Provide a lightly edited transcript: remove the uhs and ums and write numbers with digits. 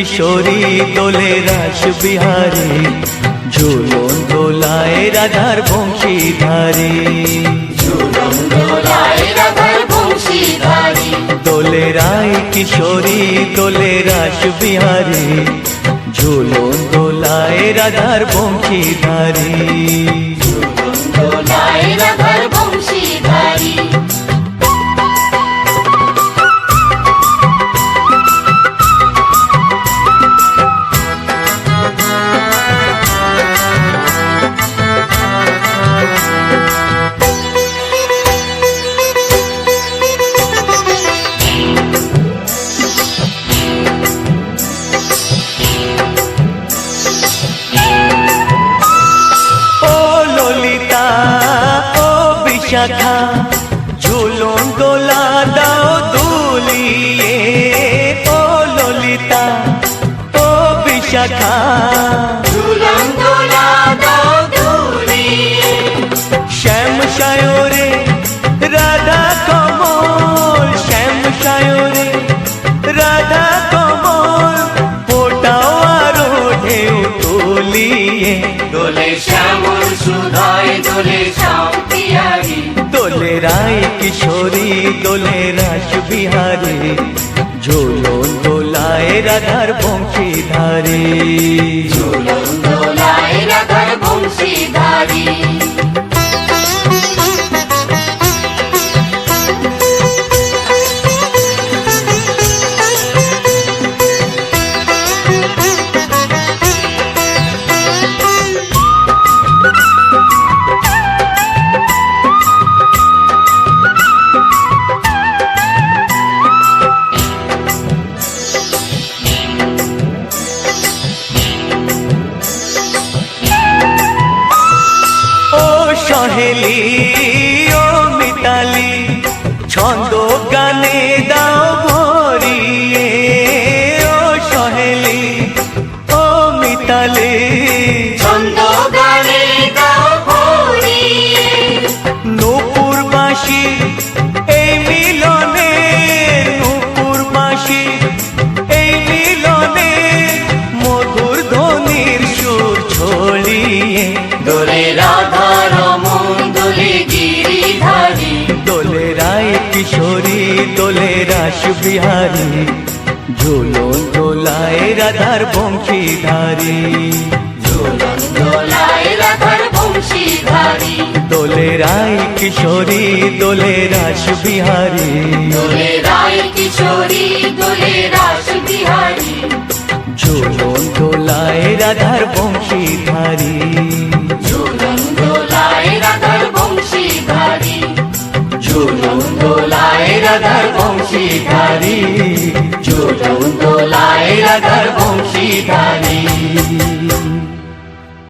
কিশোরী দোলে রাস বিহারী, ঝুলন দোলায় রাধার বংশীধারী। ঝুলন দোলায় রাধার বংশীধারী, দোলে রায় কিশোরী দোলে রাস বিহারী, ঝুলন দোলায় রাধার বংশীধারী। ঝুলন দোলায় রাধার বংশীধারী। শাখা ঝুলন দোলা দাও দুলিয়ে, ও ললিতা ও বিশাখা। ঝুলন দোলা দাও দুলিয়ে, শ্যাম সায়রে রাধা কমল, শ্যাম সায়রে রাধা কমল, ফোটাও আরো ঢেউ তুলিয়ে। দোলে শ্যামল সুধায় দোলে শ্যাম বিহারী, দোলে রায় কিশোরী দোলে রাস বিহারী, ঝুলন দোলায় রাধার বংশীধারী। ঝুলন দোলায় রাধার বংশীধারী। সহেলি ও মিতালি ছন্দ গানে দাও ভরিয়ে, ও সহেলি ও মিতালি ছন্দ গানে দাও ভরিয়ে। নূপুর বাঁশি এই মিলনে, নূপুর বাঁশি এই মিলনে, মধুর ধ্বনির সুর ছড়িয়ে। দোলে রাধা রমন দোলে গিরিধারী, দোলে রায় কিশোরী দোলে রাস বিহারী, ঝুলন দোলায় রাধার বংশীধারী। ঝুলন দোলায় রাধার বংশীধারী। দোলে রায় কিশোরী দোলে রাস বিহারী, দোলে রায় কিশোরী দোলে রাস বিহারী, ঝুলন দোলায় রাধার বংশীধারী। ঝুলন দোলায় রাধার বংশীধারী। ঝুলন দোলায় রাধার বংশীধারী, ঝুলন দোলায় রাধার বংশীধারী।